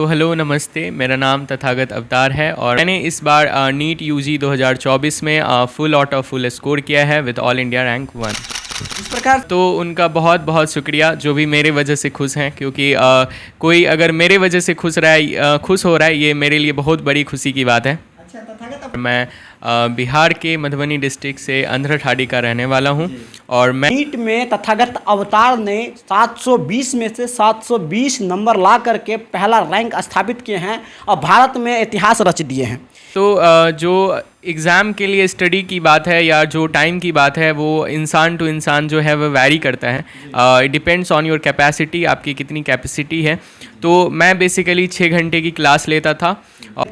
तो हेलो नमस्ते, मेरा नाम तथागत अवतार है और मैंने इस बार नीट यूजी 2024 में full out of full score किया है विद ऑल इंडिया रैंक 1। इस प्रकार तो उनका बहुत बहुत शुक्रिया जो भी मेरे वजह से खुश हैं, क्योंकि कोई अगर मेरे वजह से खुश हो रहा है, ये मेरे लिए बहुत बड़ी खुशी की बात है। अच्छा, तथागत मैं बिहार के मधुबनी डिस्ट्रिक्ट से अंधराठाड़ी का रहने वाला हूं और मैं नीट में तथागत अवतार ने 720 में से 720 नंबर ला करके पहला रैंक स्थापित किए हैं और भारत में इतिहास रच दिए हैं। तो जो एग्ज़ाम के लिए स्टडी की बात है या जो टाइम की बात है, वो इंसान टू इंसान जो है वो वैरी करता है। It depends on your capacity, आपकी कितनी कैपेसिटी है। तो मैं बेसिकली 6 घंटे की क्लास लेता था।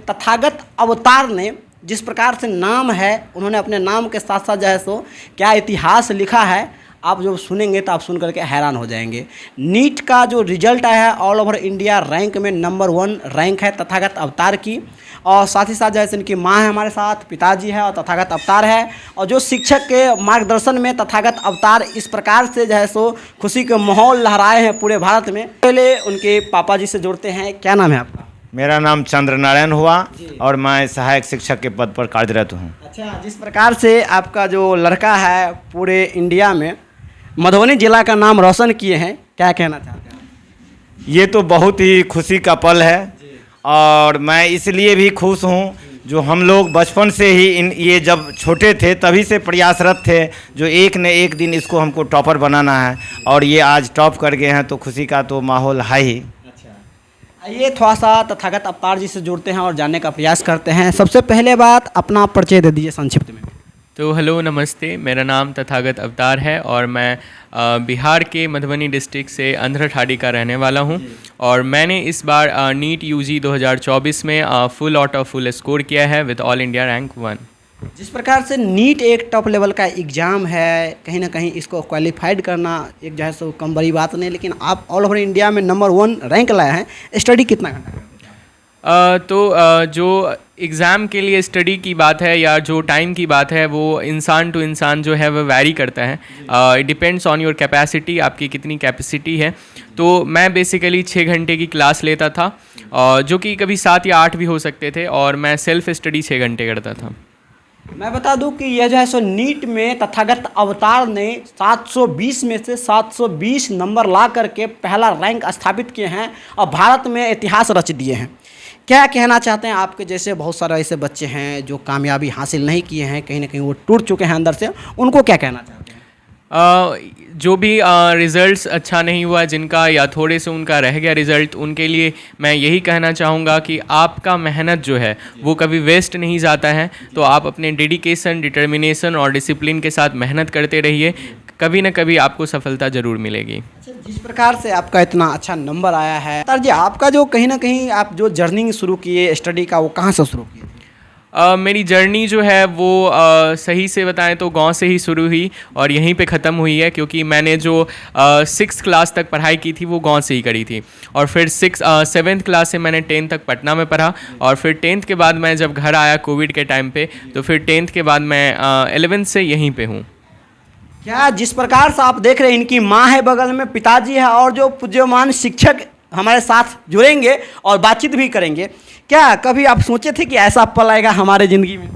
तथागत अवतार ने जिस प्रकार से नाम है, उन्होंने अपने नाम के साथ साथ जो है सो क्या इतिहास लिखा है, आप जो सुनेंगे तो आप सुन करके हैरान हो जाएंगे। नीट का जो रिजल्ट आया है, ऑल ओवर इंडिया रैंक में नंबर 1 रैंक है तथागत अवतार की। और साथ ही साथ जैसे इनकी माँ है हमारे साथ, पिताजी है और तथागत अवतार है। और जो शिक्षक के मार्गदर्शन में तथागत अवतार इस प्रकार से जो है सो खुशी के माहौल लहराए हैं पूरे भारत में। पहले उनके पापा जी से जुड़ते हैं। क्या नाम है आपका? मेरा नाम चंद्र नारायण हुआ और मैं सहायक शिक्षक के पद पर कार्यरत हूँ। अच्छा, जिस प्रकार से आपका जो लड़का है पूरे इंडिया में मधुबनी जिला का नाम रोशन किए हैं, क्या कहना चाहते हैं? ये तो बहुत ही खुशी का पल है और मैं इसलिए भी खुश हूँ जो हम लोग बचपन से ही ये जब छोटे थे तभी से प्रयासरत थे जो एक न एक दिन इसको हमको टॉपर बनाना है और ये आज टॉप कर गए हैं, तो खुशी का तो माहौल है ही। आइए थोड़ा सा तथागत अवतार जी से जुड़ते हैं और जानने का प्रयास करते हैं। सबसे पहले बात, अपना परिचय दे दीजिए संक्षिप्त में। तो हेलो नमस्ते, मेरा नाम तथागत अवतार है और मैं बिहार के मधुबनी डिस्ट्रिक्ट से अंधराठाड़ी का रहने वाला हूं और मैंने इस बार नीट यूजी 2024 में full out of full score किया है विद ऑल इंडिया रैंक 1। जिस प्रकार से नीट एक टॉप लेवल का एग्ज़ाम है, कहीं ना कहीं इसको क्वालिफाइड करना एक जो है सो कम बड़ी बात नहीं, लेकिन आप ऑल ओवर इंडिया में नंबर 1 रैंक लाए हैं। स्टडी कितना घंटा करते हैं? जो एग्ज़ाम के लिए स्टडी की बात है या जो टाइम की बात है, वो इंसान टू इंसान जो है वो वैरी करता है। It depends on your capacity, आपकी कितनी कैपेसिटी है। तो मैं बेसिकली 6 घंटे की क्लास लेता था जो कि कभी 7 या 8 भी हो सकते थे और मैं सेल्फ स्टडी 6 घंटे करता था। मैं बता दूं कि यह जो है सो नीट में तथागत अवतार ने 720 में से 720 नंबर ला करके पहला रैंक स्थापित किए हैं और भारत में इतिहास रच दिए हैं। क्या कहना चाहते हैं? आपके जैसे बहुत सारे ऐसे बच्चे हैं जो कामयाबी हासिल नहीं किए हैं, कहीं ना कहीं वो टूट चुके हैं अंदर से, उनको क्या कहना चाहते हैं? जो भी रिज़ल्ट्स अच्छा नहीं हुआ जिनका, या थोड़े से उनका रह गया रिज़ल्ट, उनके लिए मैं यही कहना चाहूँगा कि आपका मेहनत जो है वो कभी वेस्ट नहीं जाता है। तो आप अपने डेडिकेशन, डिटर्मिनेशन और डिसिप्लिन के साथ मेहनत करते रहिए, कभी ना कभी आपको सफलता ज़रूर मिलेगी। अच्छा, जिस प्रकार से आपका इतना अच्छा नंबर आया है, सर जी आपका जो कहीं ना कहीं आप जो जर्नी शुरू किए स्टडी का, वो कहाँ से शुरू किए? मेरी जर्नी जो है वो सही से बताएं तो गांव से ही शुरू हुई और यहीं पे ख़त्म हुई है, क्योंकि मैंने जो 6th क्लास तक पढ़ाई की थी वो गांव से ही करी थी और फिर 7th क्लास से मैंने 10th तक पटना में पढ़ा और फिर 10th के बाद मैं जब घर आया कोविड के टाइम पे, तो फिर 10th के बाद मैं 11th से यहीं पे हूँ। क्या जिस प्रकार से आप देख रहे हैं, इनकी माँ है बगल में, पिताजी है और जो पूज्यमान शिक्षक हमारे साथ जुड़ेंगे और बातचीत भी करेंगे। क्या कभी आप सोचे थे कि ऐसा पल आएगा हमारे ज़िंदगी में?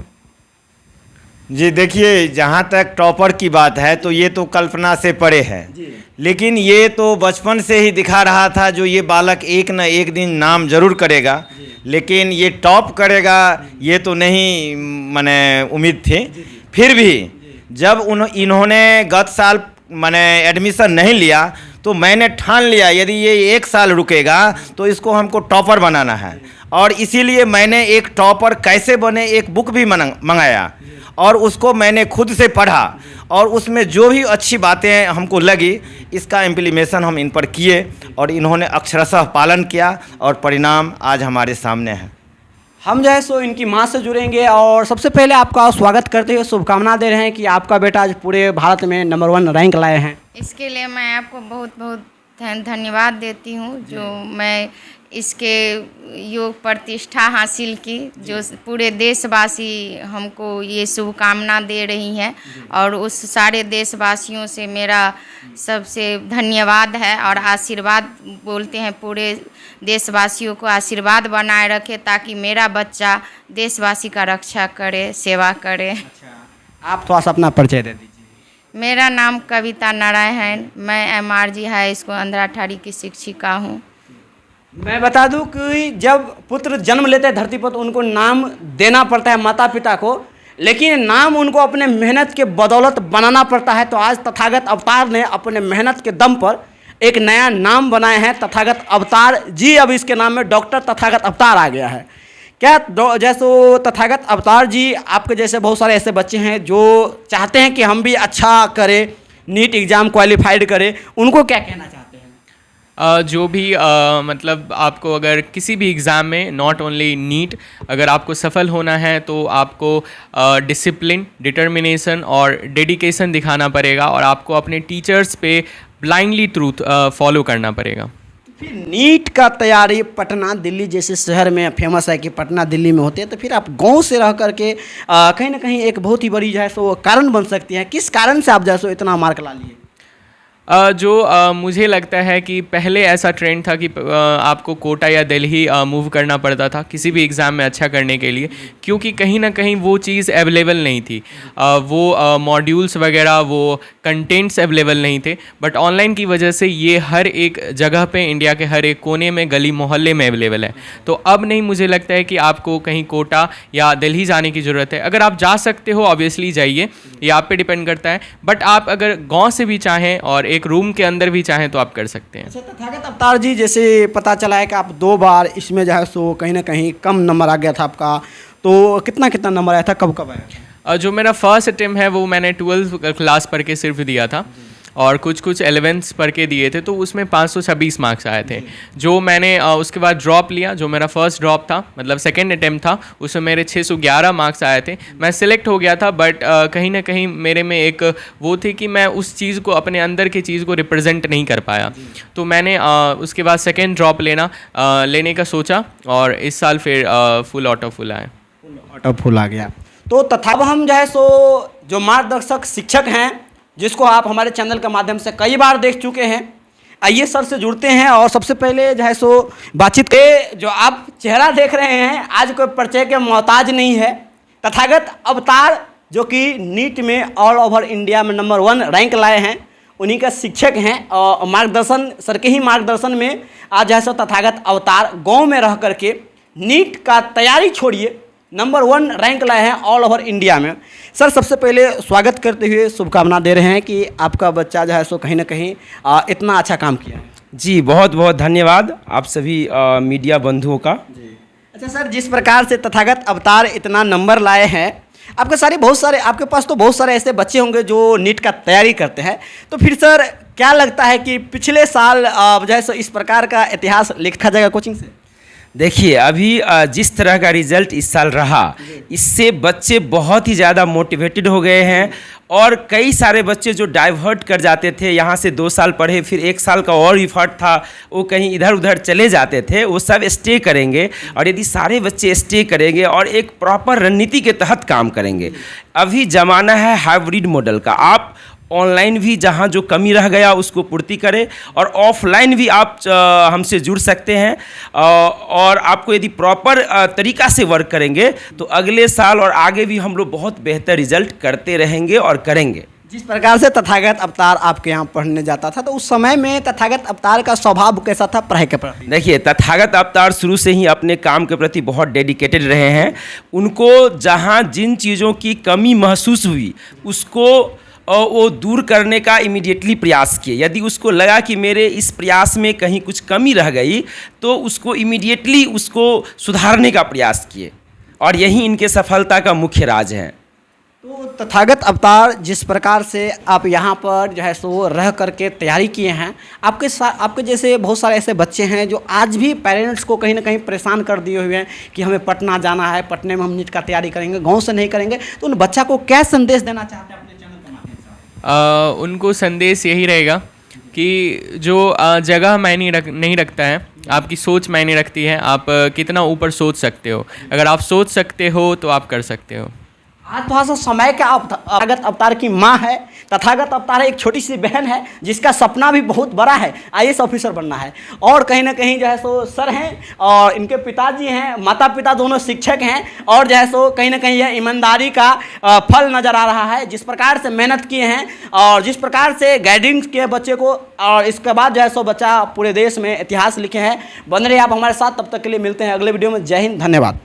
जी देखिए, जहाँ तक टॉपर की बात है तो ये तो कल्पना से परे है, लेकिन ये तो बचपन से ही दिखा रहा था जो ये बालक एक न एक दिन नाम जरूर करेगा, लेकिन ये टॉप करेगा ये तो नहीं माने उम्मीद थी। फिर भी जब इन्होंने गत साल मैंने एडमिशन नहीं लिया तो मैंने ठान लिया यदि ये 1 साल रुकेगा तो इसको हमको टॉपर बनाना है और इसीलिए मैंने एक टॉपर कैसे बने एक बुक भी मंगाया और उसको मैंने खुद से पढ़ा और उसमें जो भी अच्छी बातें हमको लगी इसका इम्प्लीमेशन हम इन पर किए और इन्होंने अक्षरशः पालन किया और परिणाम आज हमारे सामने है। हम जो है सो इनकी माँ से जुड़ेंगे और सबसे पहले आपका स्वागत करते हुए शुभकामना दे रहे हैं कि आपका बेटा आज पूरे भारत में नंबर 1 रैंक लाए हैं। इसके लिए मैं आपको बहुत बहुत धन्यवाद देती हूँ। जो मैं इसके योग प्रतिष्ठा हासिल की, जो पूरे देशवासी हमको ये शुभकामना दे रही हैं और उस सारे देशवासियों से मेरा सबसे धन्यवाद है और आशीर्वाद बोलते हैं, पूरे देशवासियों को आशीर्वाद बनाए रखे ताकि मेरा बच्चा देशवासी का रक्षा करे, सेवा करे। आप थोड़ा सा अपना परिचय दे दीजिए। मेरा नाम कविता नारायण, मैं MRG हाई स्कूल अंधराठाड़ी की शिक्षिका हूँ। मैं बता दूं कि जब पुत्र जन्म लेते हैं धरती पर तो उनको नाम देना पड़ता है माता पिता को, लेकिन नाम उनको अपने मेहनत के बदौलत बनाना पड़ता है। तो आज तथागत अवतार ने अपने मेहनत के दम पर एक नया नाम बनाए हैं, तथागत अवतार जी। अब इसके नाम में डॉक्टर तथागत अवतार आ गया है। क्या जैसे तथागत अवतार जी, आपके जैसे बहुत सारे ऐसे बच्चे हैं जो चाहते हैं कि हम भी अच्छा करें, नीट एग्ज़ाम क्वालिफाइड करें, उनको क्या कहना चाहते हैं? जो भी मतलब आपको अगर किसी भी एग्ज़ाम में, नॉट ओनली नीट, अगर आपको सफल होना है तो आपको डिसिप्लिन, डिटर्मिनेशन और डेडिकेशन दिखाना पड़ेगा और आपको अपने टीचर्स पे ब्लाइंडली ट्रूथ फॉलो करना पड़ेगा। फिर नीट का तैयारी पटना दिल्ली जैसे शहर में फेमस है कि पटना दिल्ली में होते हैं, तो फिर आप गांव से रह करके कहीं ना कहीं एक बहुत ही बड़ी जो है सो कारण बन सकती है। किस कारण से आप जो है सो इतना मार्क ला लिए? मुझे लगता है कि पहले ऐसा ट्रेंड था कि आपको कोटा या दिल्ली मूव करना पड़ता था किसी भी एग्ज़ाम में अच्छा करने के लिए, क्योंकि कहीं ना कहीं वो चीज़ अवेलेबल नहीं थी, वो मॉड्यूल्स वगैरह, वो कंटेंट्स अवेलेबल नहीं थे। बट ऑनलाइन की वजह से ये हर एक जगह पे, इंडिया के हर एक कोने में, गली मोहल्ले में अवेलेबल है। तो अब नहीं मुझे लगता है कि आपको कहीं कोटा या दिल्ली जाने की ज़रूरत है। अगर आप जा सकते हो ऑब्वियसली जाइए, ये आप पे डिपेंड करता है। बट आप अगर गाँव से भी चाहें और एक रूम के अंदर भी चाहें तो आप कर सकते हैं। अच्छा तथागत अवतार जी, जैसे पता चला है कि आप 2 बार इसमें जो है सो कहीं ना कहीं कम नंबर आ गया था आपका, तो कितना कितना नंबर आया था, कब कब आया था? जो मेरा फर्स्ट अटेम्प्ट है वो मैंने 12th क्लास पढ़ के सिर्फ दिया था और कुछ 11th पढ़ के दिए थे, तो उसमें 526 मार्क्स आए थे। जो मैंने उसके बाद ड्रॉप लिया, जो मेरा फर्स्ट ड्रॉप था, मतलब सेकंड अटेम्प्ट था, उसमें मेरे 611 मार्क्स आए थे। मैं सिलेक्ट हो गया था, बट कहीं ना कहीं मेरे में एक वो थी कि मैं उस चीज़ को, अपने अंदर की चीज़ को रिप्रेजेंट नहीं कर पाया। तो मैंने उसके बाद सेकेंड ड्रॉप लेने का सोचा और इस साल फिर फुल ऑटो फुल आए। ऑटो फुल आ गया। तो तथा हम जो है सो जो मार्गदर्शक शिक्षक हैं, जिसको आप हमारे चैनल के माध्यम से कई बार देख चुके हैं, आइए सर से जुड़ते हैं और सबसे पहले जो है सो बातचीत के। जो आप चेहरा देख रहे हैं आज कोई परिचय के मोहताज नहीं है। तथागत अवतार जो कि नीट में ऑल ओवर इंडिया में नंबर 1 रैंक लाए हैं, उन्हीं का शिक्षक हैं और मार्गदर्शन, सर के ही मार्गदर्शन में आज जो है सो तथागत अवतार गाँव में रह करके नीट का तैयारी छोड़िए नंबर 1 रैंक लाए हैं ऑल ओवर इंडिया में। सर सबसे पहले स्वागत करते हुए शुभकामना दे रहे हैं कि आपका बच्चा जो है सो कहीं ना कहीं इतना अच्छा काम किया है। जी बहुत बहुत धन्यवाद आप सभी मीडिया बंधुओं का। जी अच्छा सर, जिस प्रकार से तथागत अवतार इतना नंबर लाए हैं, आपके पास तो बहुत सारे ऐसे बच्चे होंगे जो नीट का तैयारी करते हैं, तो फिर सर क्या लगता है कि पिछले साल जो है सो इस प्रकार का इतिहास लिखा जाएगा कोचिंग से? देखिए अभी जिस तरह का रिजल्ट इस साल रहा, इससे बच्चे बहुत ही ज़्यादा मोटिवेटेड हो गए हैं और कई सारे बच्चे जो डाइवर्ट कर जाते थे, यहाँ से 2 साल पढ़े फिर 1 साल का और इफर्ट था, वो कहीं इधर उधर चले जाते थे, वो सब स्टे करेंगे। और यदि सारे बच्चे स्टे करेंगे और एक प्रॉपर रणनीति के तहत काम करेंगे, अभी ज़माना है हाइब्रिड मॉडल का। आप ऑनलाइन भी जहाँ जो कमी रह गया उसको पूर्ति करें और ऑफलाइन भी आप हमसे जुड़ सकते हैं। और आपको यदि प्रॉपर तरीका से वर्क करेंगे तो अगले साल और आगे भी हम लोग बहुत बेहतर रिजल्ट करते रहेंगे और करेंगे। जिस प्रकार से तथागत अवतार आपके यहाँ पढ़ने जाता था, तो उस समय में तथागत अवतार का स्वभाव कैसा था पढ़ाई के प्रति? देखिए तथागत अवतार शुरू से ही अपने काम के प्रति बहुत डेडिकेटेड रहे हैं। उनको जहाँ जिन चीज़ों की कमी महसूस हुई उसको और वो दूर करने का इमीडिएटली प्रयास किए। यदि उसको लगा कि मेरे इस प्रयास में कहीं कुछ कमी रह गई तो उसको इमीडिएटली उसको सुधारने का प्रयास किए और यही इनके सफलता का मुख्य राज है। तो तथागत अवतार जिस प्रकार से आप यहाँ पर जो है सो रह करके तैयारी किए हैं, आपके जैसे बहुत सारे ऐसे बच्चे हैं जो आज भी पेरेंट्स को कहीं ना कहीं परेशान कर दिए हुए हैं कि हमें पटना जाना है, पटने में हम नीट का तैयारी करेंगे, गाँव से नहीं करेंगे। तो उन बच्चा को क्या संदेश देना चाहते हैं अपने चैनल के माध्यम से? उनको संदेश यही रहेगा कि जो जगह मायने नहीं रखता है, आपकी सोच मायने रखती है, आप कितना ऊपर सोच सकते हो। अगर आप सोच सकते हो तो आप कर सकते हो। आज थोड़ा सा समय का तथागत अवतार की माँ है, तथागत अवतार एक छोटी सी बहन है जिसका सपना भी बहुत बड़ा है, आईएएस ऑफिसर बनना है। और कहीं ना कहीं जो है सो सर हैं और इनके पिताजी हैं, माता पिता दोनों शिक्षक हैं। और जो है सो कहीं ना कहीं यह ईमानदारी का फल नज़र आ रहा है। जिस प्रकार से मेहनत किए हैं और जिस प्रकार से गाइडिंग किए बच्चे को, और इसके बाद जो है सो बच्चा पूरे देश में इतिहास लिखे हैं। बन रहे आप हमारे साथ, तब तक के लिए मिलते हैं अगले वीडियो में। जय हिंद, धन्यवाद।